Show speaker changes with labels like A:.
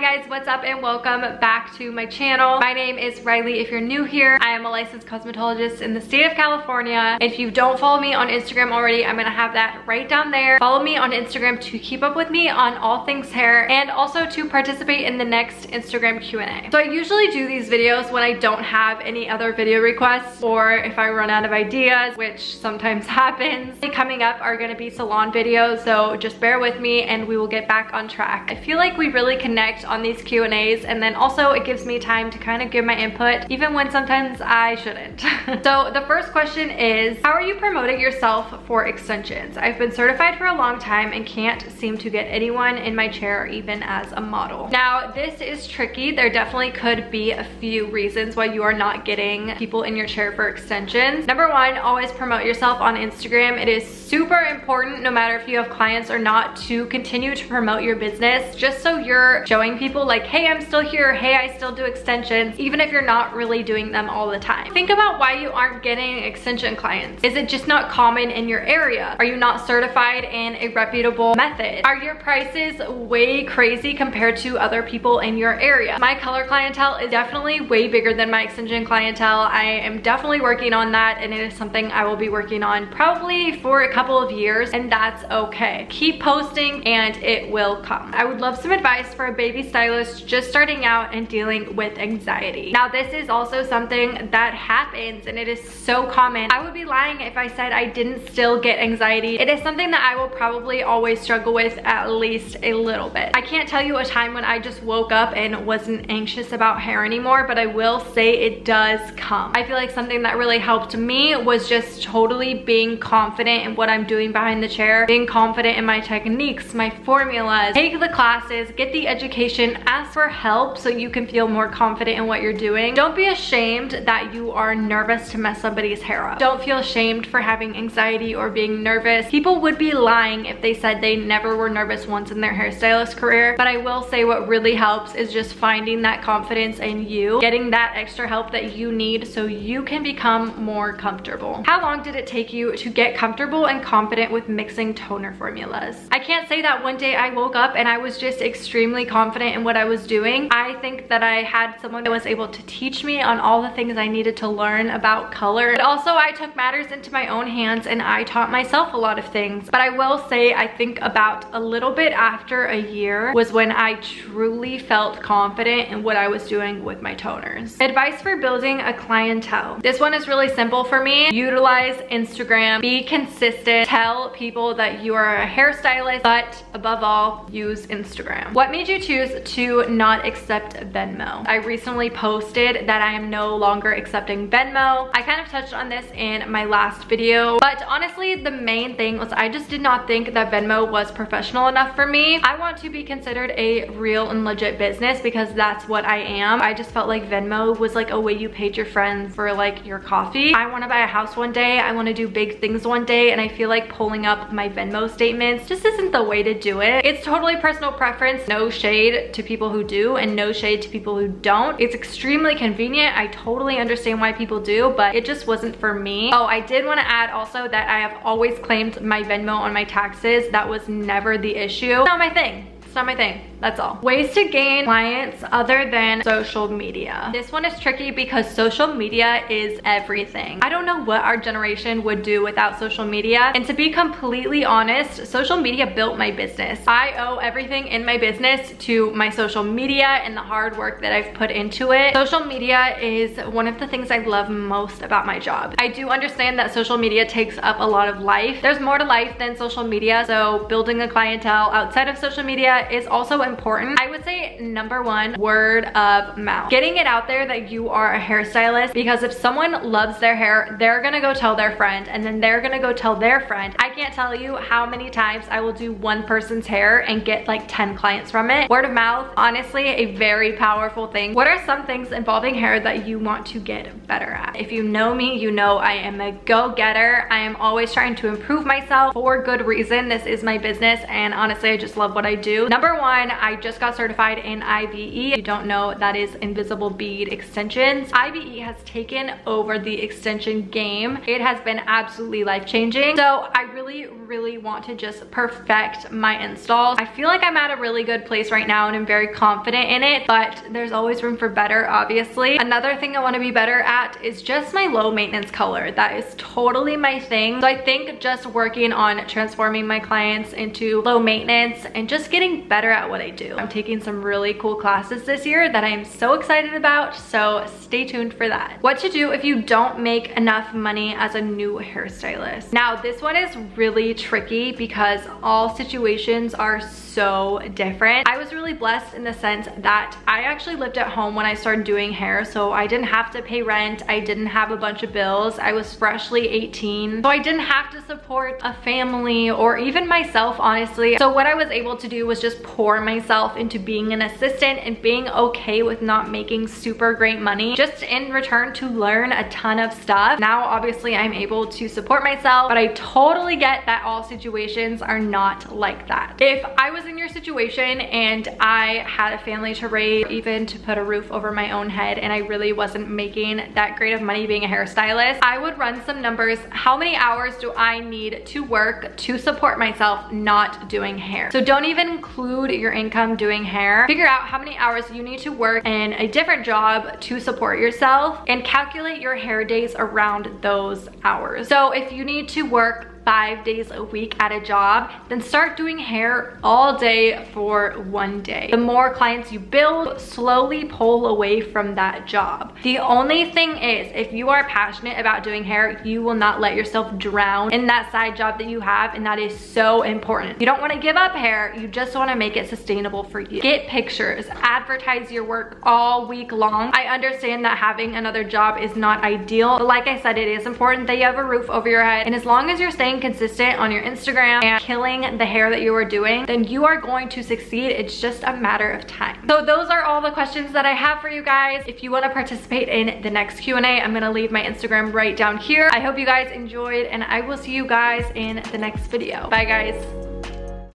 A: guys, what's up and welcome back to my channel. My name is Reiley. If you're new here, I am a licensed cosmetologist in the state of California. If you don't follow me on Instagram already, I'm gonna have that right down there. Follow me on Instagram to keep up with me on all things hair and also to participate in the next Instagram Q&A. So I usually do these videos when I don't have any other video requests or if I run out of ideas, which sometimes happens. Coming up are gonna be salon videos, so just bear with me and we will get back on track. I feel like we really connect on these Q&As, and then also it gives me time to kind of give my input even when sometimes I shouldn't. So the first question is, how are you promoting yourself for extensions? I've been certified for a long time and can't seem to get anyone in my chair even as a model. Now this is tricky. There definitely could be a few reasons why you are not getting people in your chair for extensions. Number one, always promote yourself on Instagram. It is super important, no matter if you have clients or not, to continue to promote your business, just so you're showing people like, hey, I'm still here, hey, I still do extensions, even if you're not really doing them all the time. Think about why you aren't getting extension clients. Is it just not common in your area? Are you not certified in a reputable method? Are your prices way crazy compared to other people in your area? My color clientele is definitely way bigger than my extension clientele. I am definitely working on that, and it is something I will be working on probably for a couple of years, and that's okay. Keep posting and it will come. I would love some advice for a baby stylist just starting out and dealing with anxiety. Now this is also something that happens and it is so common. I would be lying if I said I didn't still get anxiety. It is something that I will probably always struggle with at least a little bit. I can't tell you a time when I just woke up and wasn't anxious about hair anymore, but I will say it does come. I feel like something that really helped me was just totally being confident in what I'm doing behind the chair, being confident in my techniques, my formulas, take the classes, get the education, ask for help so you can feel more confident in what you're doing. Don't be ashamed that you are nervous to mess somebody's hair up. Don't feel ashamed for having anxiety or being nervous. People would be lying if they said they never were nervous once in their hairstylist career, but I will say what really helps is just finding that confidence in you, getting that extra help that you need so you can become more comfortable. How long did it take you to get comfortable and confident with mixing toner formulas? I can't say that one day I woke up and I was just extremely confident in what I was doing. I think that I had someone that was able to teach me on all the things I needed to learn about color. But also I took matters into my own hands and I taught myself a lot of things. But I will say I think about a little bit after a year was when I truly felt confident in what I was doing with my toners. Advice for building a clientele. This one is really simple for me. Utilize Instagram. Be consistent. Tell people that you are a hairstylist, but above all, use Instagram. What made you choose to not accept Venmo? I recently posted that I am no longer accepting Venmo. I kind of touched on this in my last video, but honestly, the main thing was I just did not think that Venmo was professional enough for me. I want to be considered a real and legit business because that's what I am. I just felt like Venmo was like a way you paid your friends for like your coffee. I want to buy a house one day. I want to do big things one day, and I feel like pulling up my Venmo statements just isn't the way to do it. It's totally personal preference. No shade to people who do and no shade to people who don't. It's extremely convenient. I totally understand why people do, but it just wasn't for me. Oh, I did want to add also that I have always claimed my Venmo on my taxes. That was never the issue. Not my thing. It's not my thing. That's all. Ways to gain clients other than social media. This one is tricky because social media is everything. I don't know what our generation would do without social media. And to be completely honest, social media built my business. I owe everything in my business to my social media and the hard work that I've put into it. Social media is one of the things I love most about my job. I do understand that social media takes up a lot of life. There's more to life than social media, so building a clientele outside of social media is also important. I would say number one, word of mouth. Getting it out there that you are a hairstylist, because if someone loves their hair, they're gonna go tell their friend, and then they're gonna go tell their friend. I can't tell you how many times I will do one person's hair and get like 10 clients from it. Word of mouth, honestly, a very powerful thing. What are some things involving hair that you want to get better at? If you know me, you know I am a go-getter. I am always trying to improve myself for good reason. This is my business, and honestly, I just love what I do. Number one, I just got certified in IBE. If you don't know, that is invisible bead extensions. IBE has taken over the extension game. It has been absolutely life-changing. So I really really want to just perfect my installs. I feel like I'm at a really good place right now and I'm very confident in it, but there's always room for better, obviously. Another thing I want to be better at is just my low maintenance color. That is totally my thing. So I think just working on transforming my clients into low maintenance and just getting better at what I do. I'm taking some really cool classes this year that I'm so excited about, so stay tuned for that. What to do if you don't make enough money as a new hairstylist. Now, this one is really tricky because all situations are so different. I was really blessed in the sense that I actually lived at home when I started doing hair, so I didn't have to pay rent. I didn't have a bunch of bills. I was freshly 18, so I didn't have to support a family or even myself, honestly. So what I was able to do was just pour myself into being an assistant and being okay with not making super great money, just in return to learn a ton of stuff. Now, obviously, I'm able to support myself, but I totally get that all situations are not like that. If I was in your situation and I had a family to raise, even to put a roof over my own head, and I really wasn't making that great of money being a hairstylist, I would run some numbers. How many hours do I need to work to support myself not doing hair? So don't even include your income doing hair. Figure out how many hours you need to work in a different job to support yourself and calculate your hair days around those hours. So if you need to work 5 days a week at a job, then start doing hair all day for 1 day. The more clients you build, slowly pull away from that job. The only thing is, if you are passionate about doing hair, you will not let yourself drown in that side job that you have, and that is so important. You don't want to give up hair, you just want to make it sustainable for you. Get pictures, advertise your work all week long. I understand that having another job is not ideal, but like I said, it is important that you have a roof over your head, and as long as you're staying consistent on your Instagram and killing the hair that you are doing, then you are going to succeed. It's just a matter of time. So those are all the questions that I have for you guys. If you want to participate in the next Q&A, I'm going to leave my Instagram right down here. I hope you guys enjoyed, and I will see you guys in the next video. Bye, guys.